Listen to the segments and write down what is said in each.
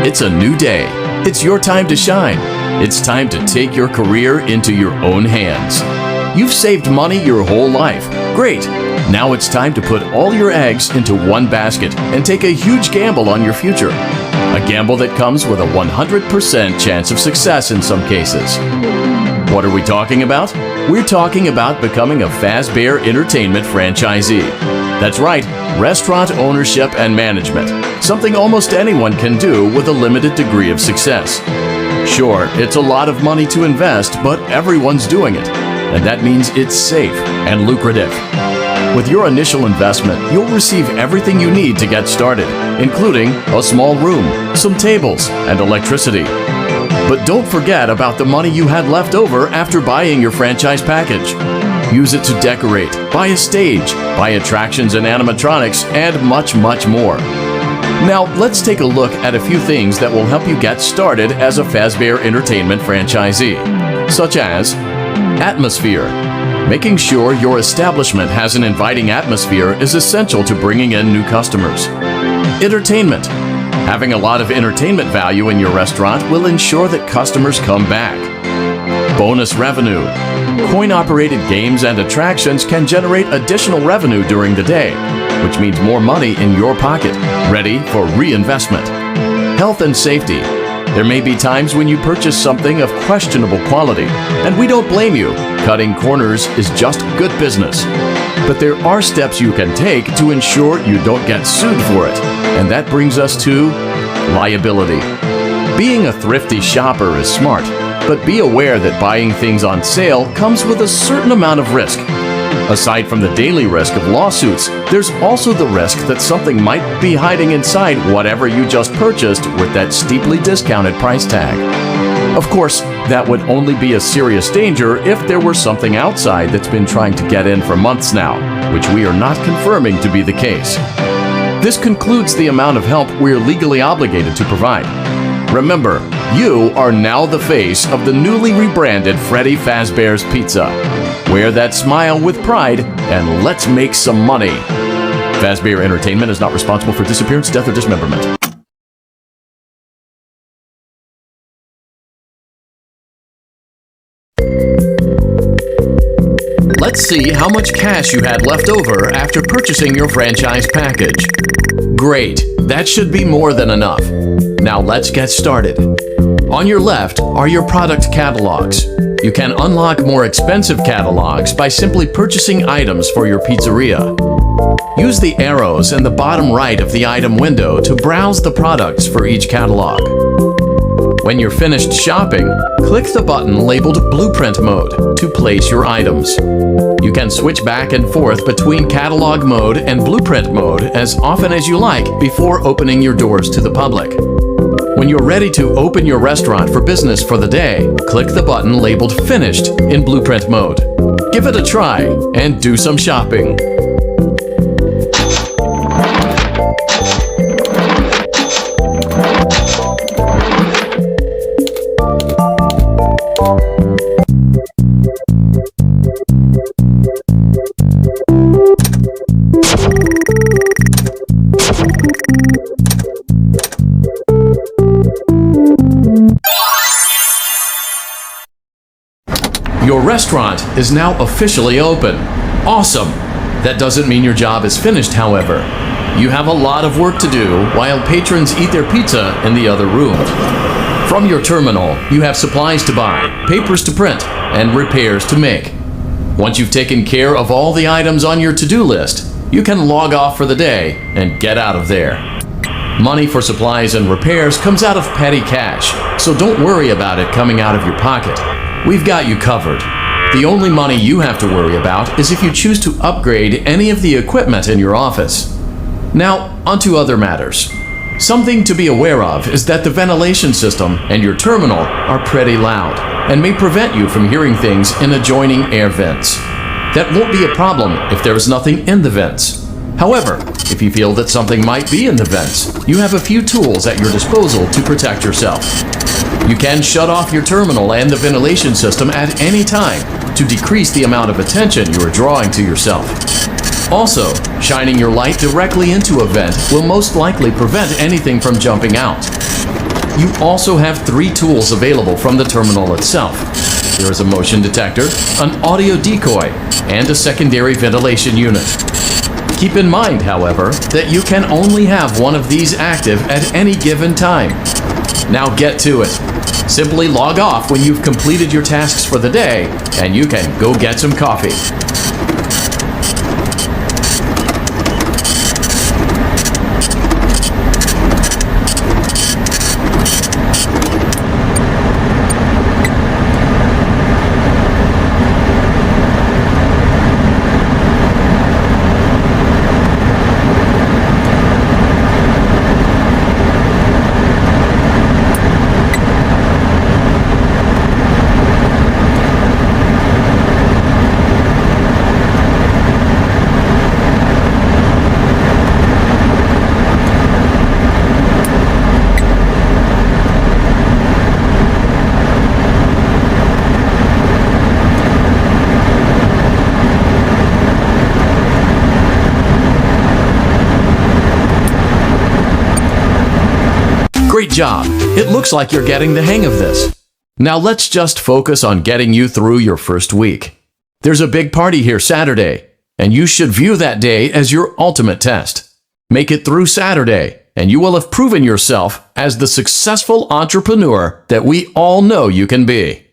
It's a new day. It's your time to shine. It's time to take your career into your own hands. You've saved money your whole life. Great. Now it's time to put all your eggs into one basket and take a huge gamble on your future. A gamble that comes with a 100% chance of success in some cases. What are we talking about? We're talking about becoming a Fazbear Entertainment franchisee. That's right, restaurant ownership and management. Something almost anyone can do with a limited degree of success. Sure, it's a lot of money to invest, but everyone's doing it. And that means it's safe and lucrative. With your initial investment, you'll receive everything you need to get started, including a small room, some tables, and electricity. But don't forget about the money you had left over after buying your franchise package. Use it to decorate, buy a stage, buy attractions and animatronics, and much, much more. Now, let's take a look at a few things that will help you get started as a Fazbear Entertainment franchisee, such as atmosphere. Making sure your establishment has an inviting atmosphere is essential to bringing in new customers. Entertainment. Having a lot of entertainment value in your restaurant will ensure that customers come back. Bonus revenue. Coin-operated games and attractions can generate additional revenue during the day, which means more money in your pocket, ready for reinvestment. Health and safety. There may be times when you purchase something of questionable quality, and we don't blame you. Cutting corners is just good business. But there are steps you can take to ensure you don't get sued for it, and that brings us to liability. Being a thrifty shopper is smart, but be aware that buying things on sale comes with a certain amount of risk. Aside from the daily risk of lawsuits, there's also the risk that something might be hiding inside whatever you just purchased with that steeply discounted price tag. Of course, that would only be a serious danger if there were something outside that's been trying to get in for months now, which we are not confirming to be the case. This concludes the amount of help we're legally obligated to provide. Remember, you are now the face of the newly rebranded Freddy Fazbear's Pizza. Wear that smile with pride, and let's make some money. Fazbear Entertainment is not responsible for disappearance, death, or dismemberment. Let's see how much cash you had left over after purchasing your franchise package. Great, that should be more than enough. Now let's get started. On your left are your product catalogs. You can unlock more expensive catalogs by simply purchasing items for your pizzeria. Use the arrows in the bottom right of the item window to browse the products for each catalog. When you're finished shopping, click the button labeled Blueprint Mode to place your items. You can switch back and forth between Catalog Mode and Blueprint Mode as often as you like before opening your doors to the public. When you're ready to open your restaurant for business for the day, click the button labeled Finished in Blueprint Mode. Give it a try and do some shopping. Your restaurant is now officially open. Awesome! That doesn't mean your job is finished, however. You have a lot of work to do while patrons eat their pizza in the other room. From your terminal, you have supplies to buy, papers to print, and repairs to make. Once you've taken care of all the items on your to-do list, you can log off for the day and get out of there. Money for supplies and repairs comes out of petty cash, so don't worry about it coming out of your pocket. We've got you covered. The only money you have to worry about is if you choose to upgrade any of the equipment in your office. Now, onto other matters. Something to be aware of is that the ventilation system and your terminal are pretty loud and may prevent you from hearing things in adjoining air vents. That won't be a problem if there is nothing in the vents. However, if you feel that something might be in the vents, you have a few tools at your disposal to protect yourself. You can shut off your terminal and the ventilation system at any time to decrease the amount of attention you are drawing to yourself. Also, shining your light directly into a vent will most likely prevent anything from jumping out. You also have 3 tools available from the terminal itself. There is a motion detector, an audio decoy, and a secondary ventilation unit. Keep in mind, however, that you can only have one of these active at any given time. Now get to it. Simply log off when you've completed your tasks for the day, and you can go get some coffee. Great job! It looks like you're getting the hang of this. Now let's just focus on getting you through your first week. There's a big party here Saturday, and you should view that day as your ultimate test. Make it through Saturday, and you will have proven yourself as the successful entrepreneur that we all know you can be.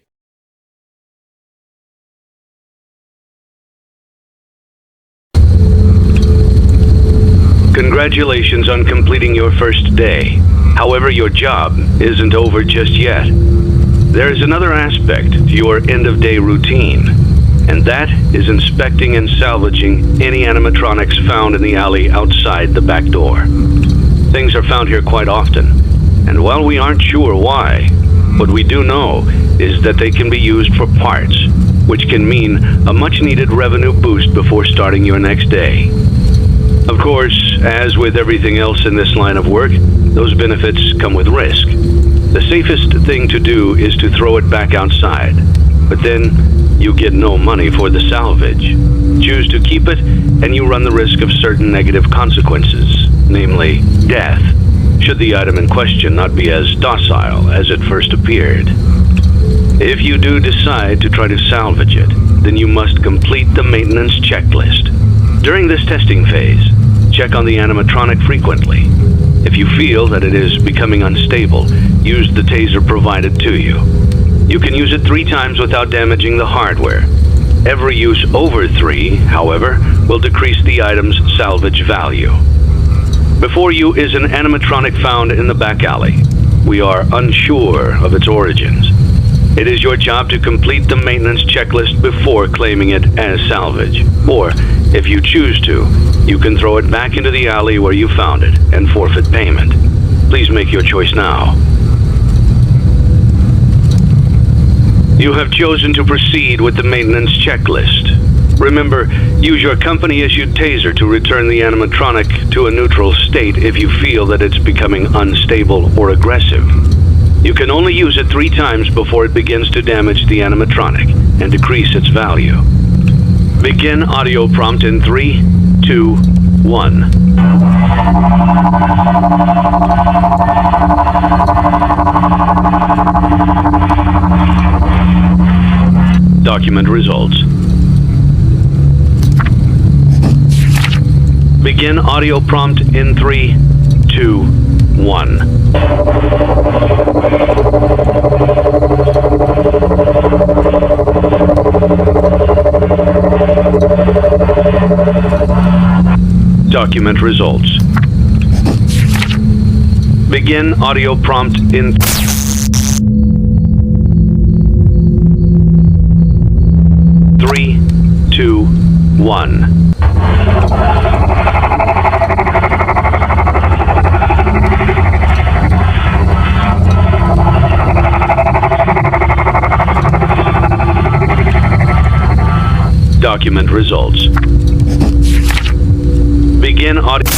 Congratulations on completing your first day. However, your job isn't over just yet. There is another aspect to your end-of-day routine, and that is inspecting and salvaging any animatronics found in the alley outside the back door. Things are found here quite often, and while we aren't sure why, what we do know is that they can be used for parts, which can mean a much-needed revenue boost before starting your next day. Of course, as with everything else in this line of work, those benefits come with risk. The safest thing to do is to throw it back outside, but then you get no money for the salvage. Choose to keep it, and you run the risk of certain negative consequences, namely death, should the item in question not be as docile as it first appeared. If you do decide to try to salvage it, then you must complete the maintenance checklist. During this testing phase, check on the animatronic frequently. If you feel that it is becoming unstable, use the taser provided to you. You can use it 3 times without damaging the hardware. Every use over 3, however, will decrease the item's salvage value. Before you is an animatronic found in the back alley. We are unsure of its origins. It is your job to complete the maintenance checklist before claiming it as salvage. Or, if you choose to, you can throw it back into the alley where you found it and forfeit payment. Please make your choice now. You have chosen to proceed with the maintenance checklist. Remember, use your company-issued taser to return the animatronic to a neutral state if you feel that it's becoming unstable or aggressive. You can only use it 3 times before it begins to damage the animatronic and decrease its value. Begin audio prompt in 3, 2, 1. Document results. Begin audio prompt in 3, 2, 1. Document results. Begin audio prompt in 3, 2, 1. Document results. Begin audio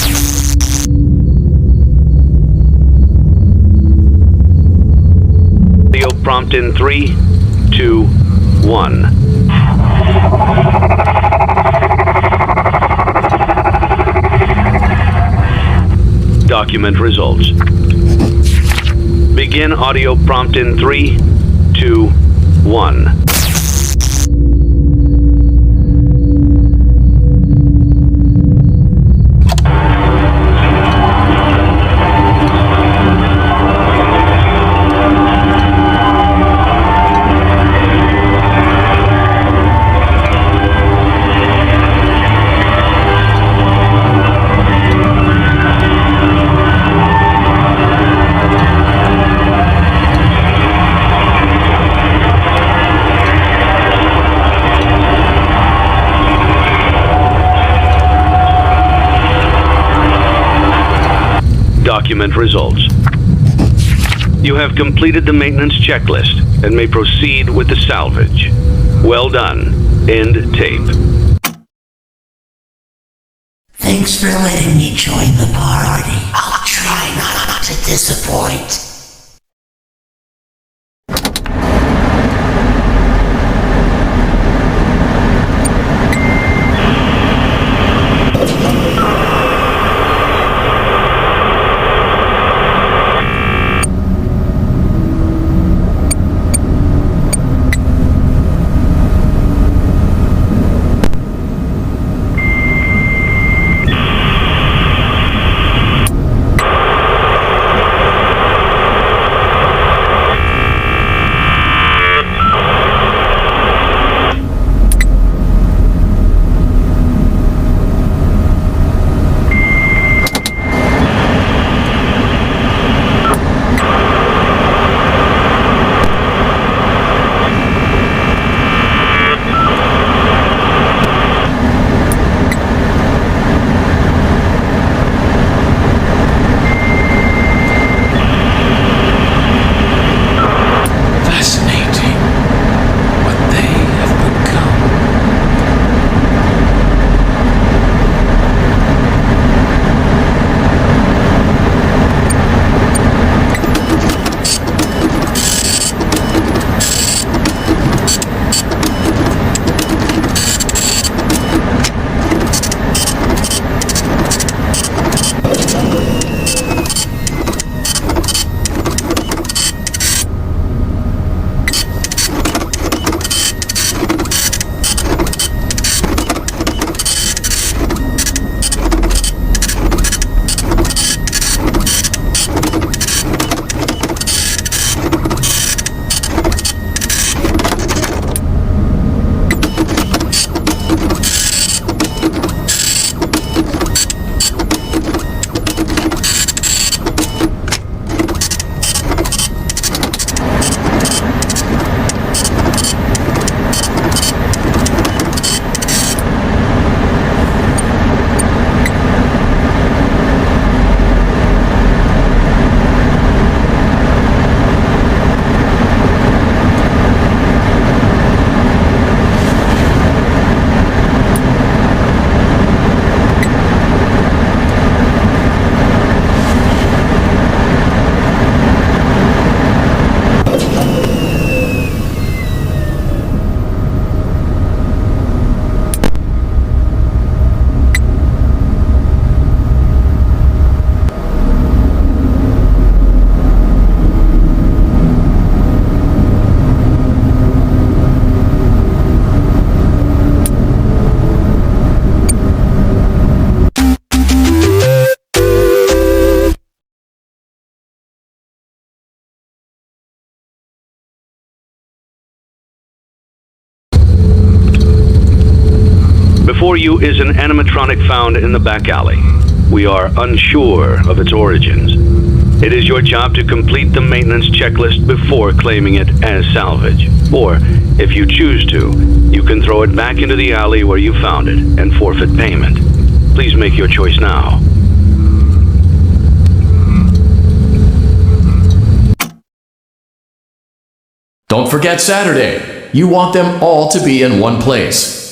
prompt in 3, 2, 1. Document results. Begin begin audio prompt in 3, 2, 1. Document results. You have completed the maintenance checklist and may proceed with the salvage. Well done. End tape. Thanks for letting me join the party. I'll try not to disappoint. Before you is an animatronic found in the back alley. We are unsure of its origins. It is your job to complete the maintenance checklist before claiming it as salvage. Or, if you choose to, you can throw it back into the alley where you found it and forfeit payment. Please make your choice now. Don't forget Saturday. You want them all to be in one place.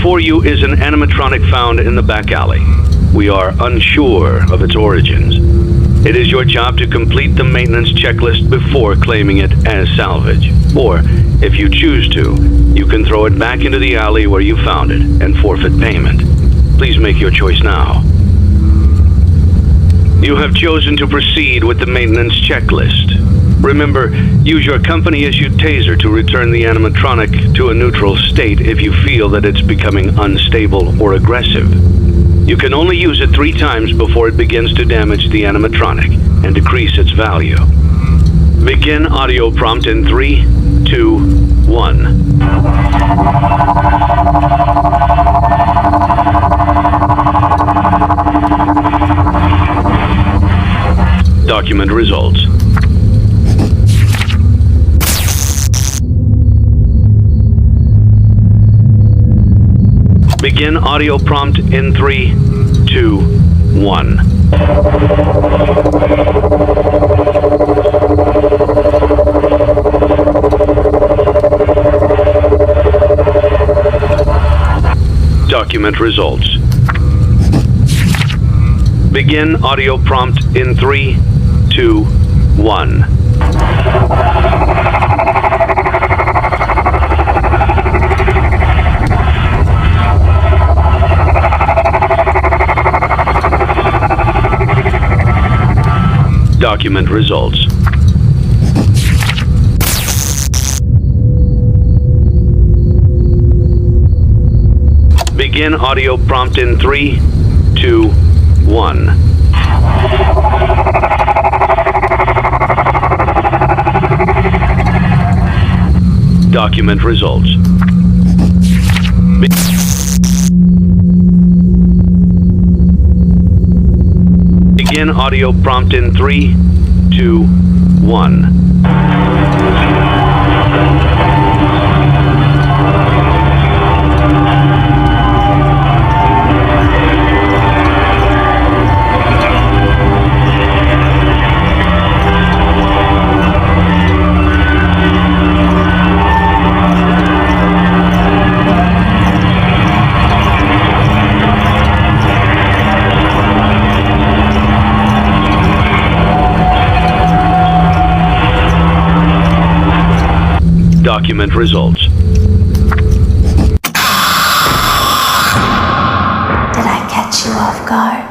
Before you is an animatronic found in the back alley. We are unsure of its origins. It is your job to complete the maintenance checklist before claiming it as salvage. Or, if you choose to, you can throw it back into the alley where you found it and forfeit payment. Please make your choice now. You have chosen to proceed with the maintenance checklist. Remember, use your company-issued taser to return the animatronic to a neutral state if you feel that it's becoming unstable or aggressive. You can only use it 3 times before it begins to damage the animatronic and decrease its value. Begin audio prompt in 3, 2, 1. Document results. Begin audio prompt in 3, 2, 1. Document results. Begin audio prompt in 3, 2, 1. Document results. Begin audio prompt in 3, 2, 1. Document results. Begin audio prompt in 3, 2, 1. Document results. Did I catch you off guard?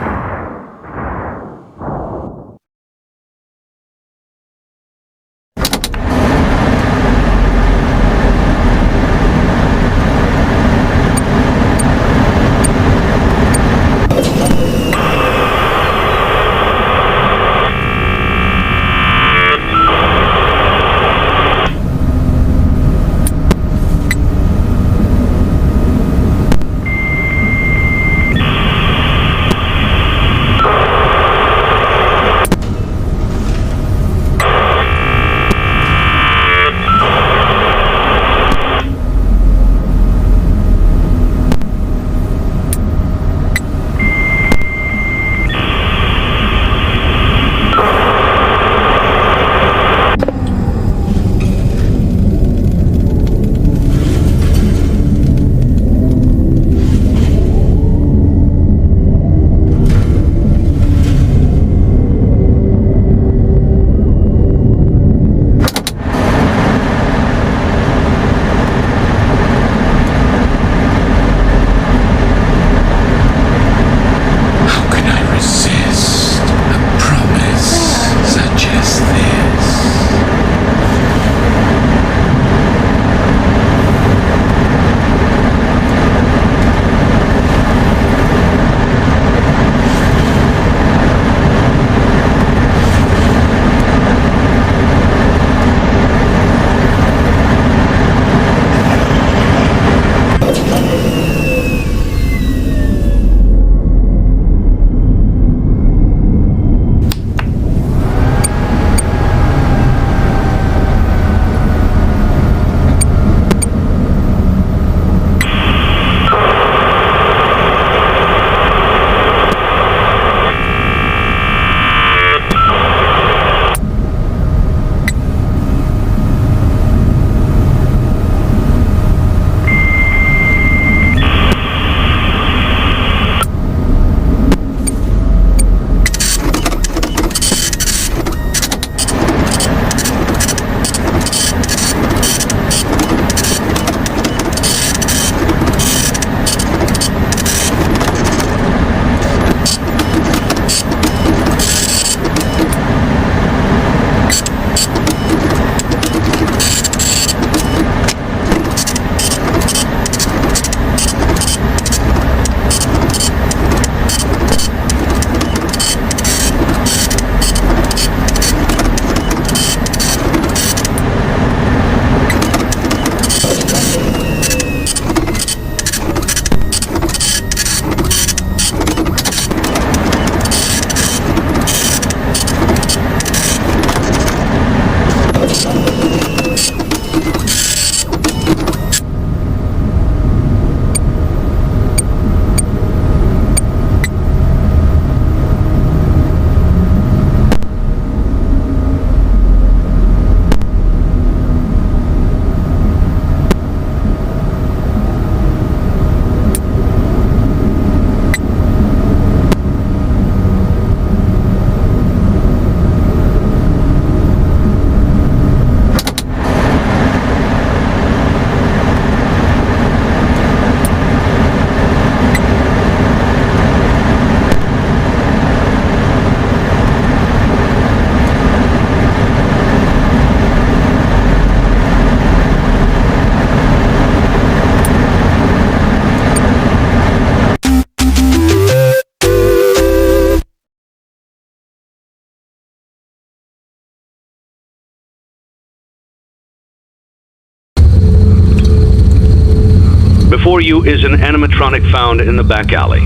for you is an animatronic found in the back alley.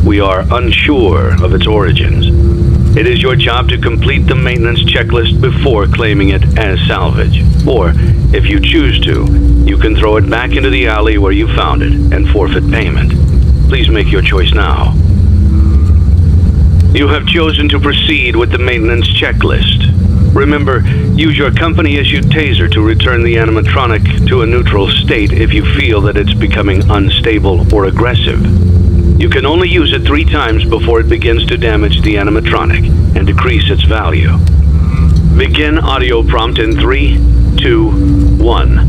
We are unsure of its origins. It is your job to complete the maintenance checklist before claiming it as salvage. Or, if you choose to, you can throw it back into the alley where you found it and forfeit payment. Please make your choice now. You have chosen to proceed with the maintenance checklist. Remember, use your company-issued taser to return the animatronic to a neutral state if you feel that it's becoming unstable or aggressive. You can only use it 3 times before it begins to damage the animatronic and decrease its value. Begin audio prompt in 3, 2, 1.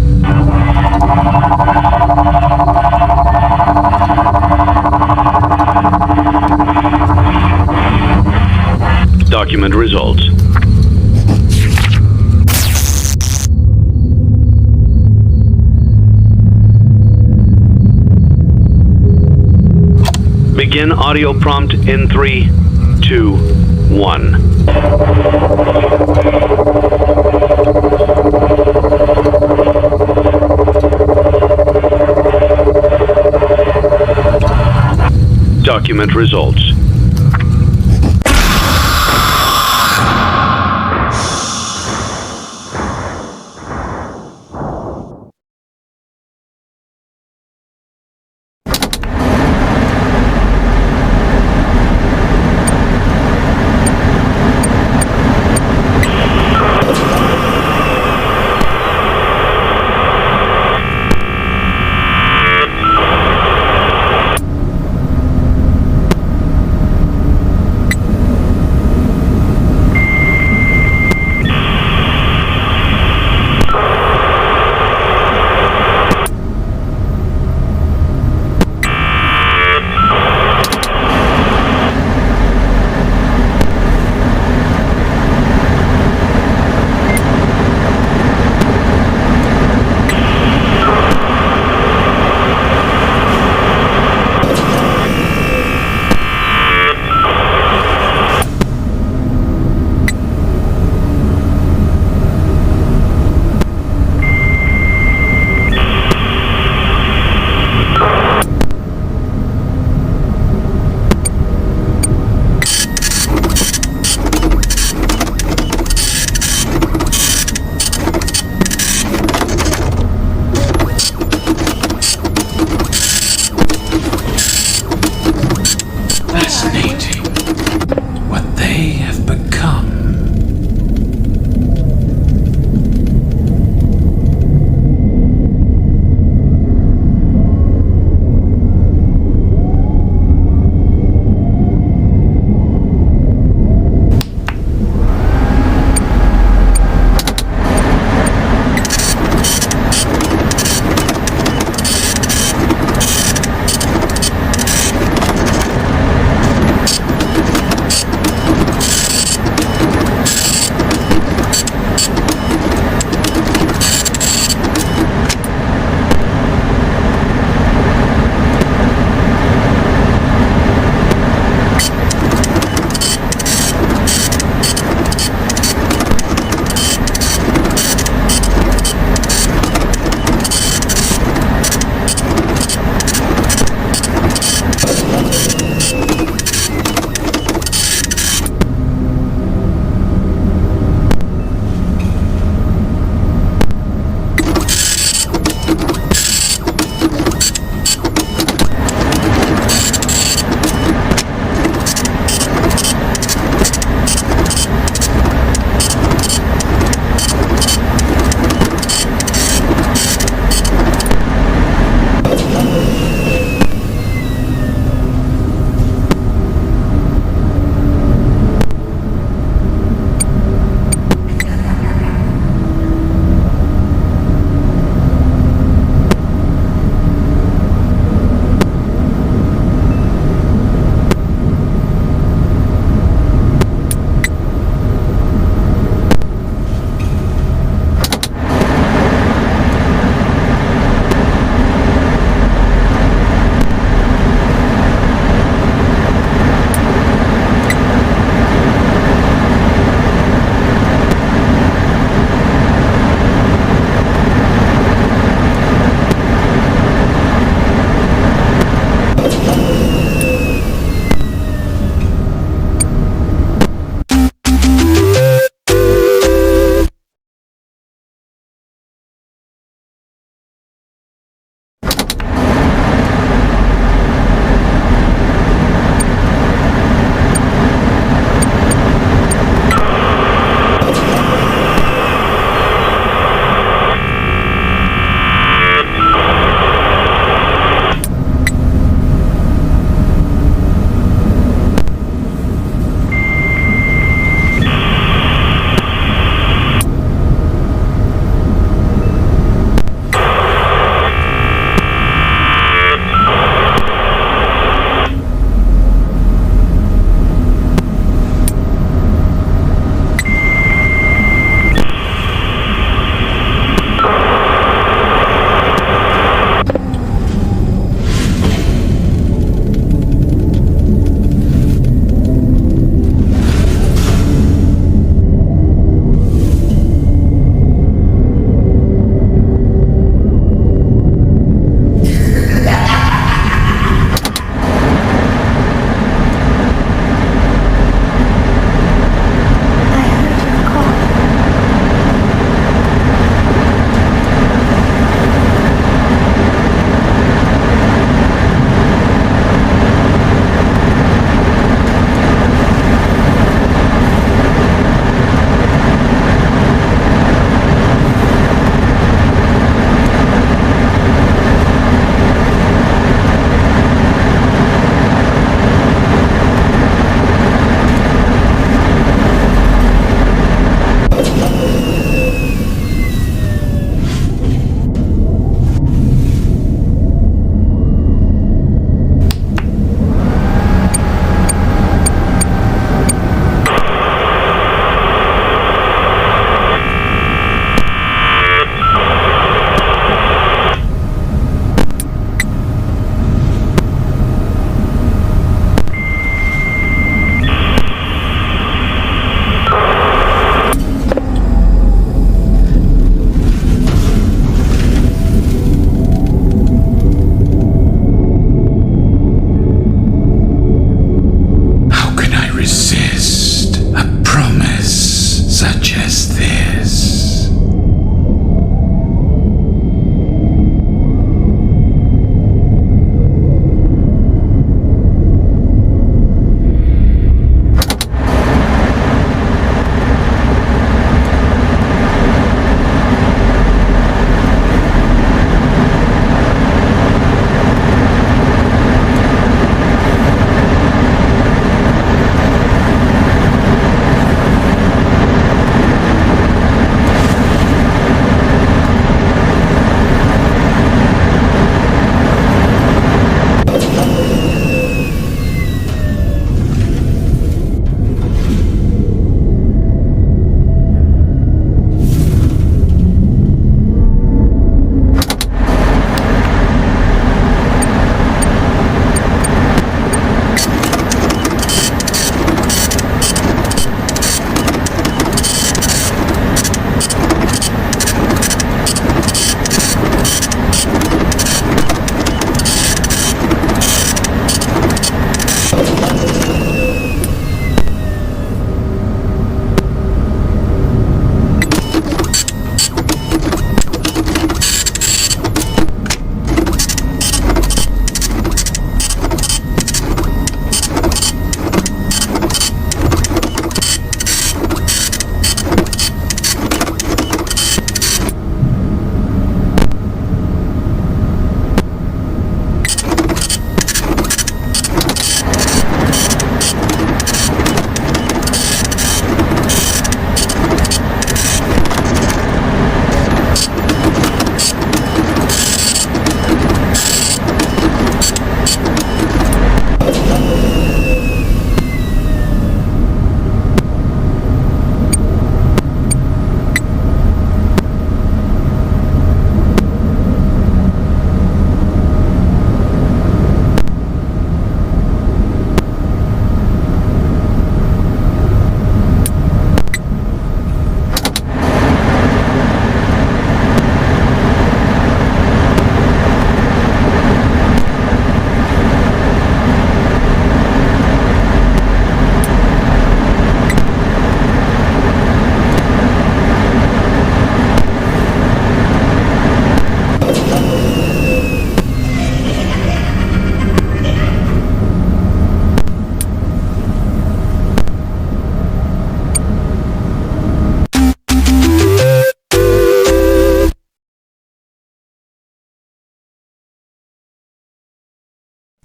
Document results. Begin audio prompt in 3, 2, 1. Document results.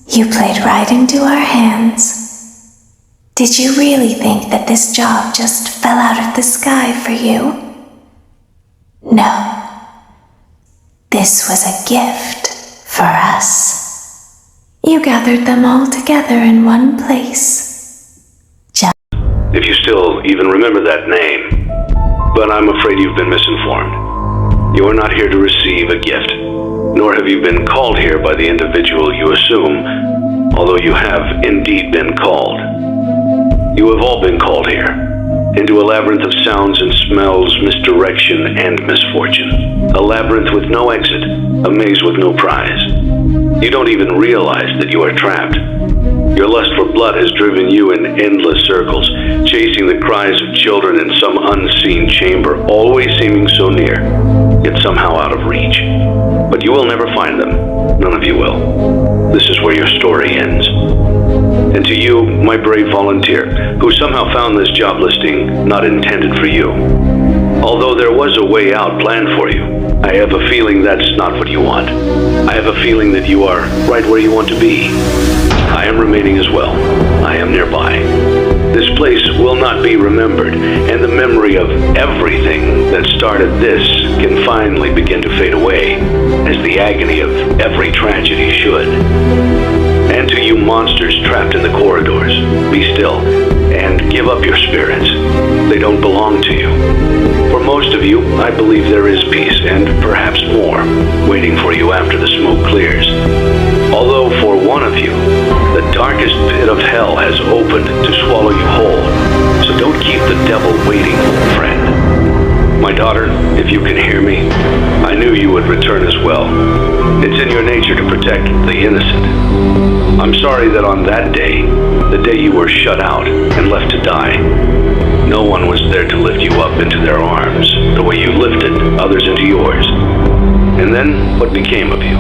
You played right into our hands. Did you really think that this job just fell out of the sky for you? No. This was a gift for us. You gathered them all together in one place. If you still even remember that name, but I'm afraid you've been misinformed. You are not here to receive a gift, nor have you been called here by the individual you assume, although you have indeed been called. You have all been called here, into a labyrinth of sounds and smells, misdirection and misfortune. A labyrinth with no exit, a maze with no prize. You don't even realize that you are trapped. Your lust for blood has driven you in endless circles, chasing the cries of children in some unseen chamber, always seeming so near, yet somehow out of reach. But you will never find them. None of you will. This is where your story ends. And to you, my brave volunteer, who somehow found this job listing not intended for you. Although there was a way out planned for you, I have a feeling that's not what you want. I have a feeling that you are right where you want to be. I am remaining as well. I am nearby. This place will not be remembered, and the memory of everything that started this can finally begin to fade away, as the agony of every tragedy should. And to you monsters trapped in the corridors, be still and give up your spirits. They don't belong to you. For most of you, I believe there is peace and perhaps more waiting for you after the smoke clears. Although for one of you, the darkest pit of hell has opened to swallow you whole. So don't keep the devil waiting, old friend. My daughter, if you can hear me, I knew you would return as well. It's in your nature to protect the innocent. I'm sorry that on that day, the day you were shut out and left to die, no one was there to lift you up into their arms the way you lifted others into yours. And then what became of you?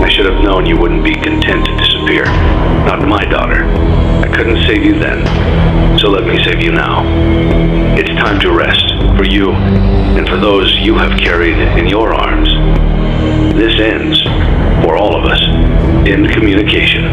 I should have known you wouldn't be content to disappear. Not my daughter. I couldn't save you then, so let me save you now. It's time to rest, for you and for those you have carried in your arms. This ends, for all of us, in communication.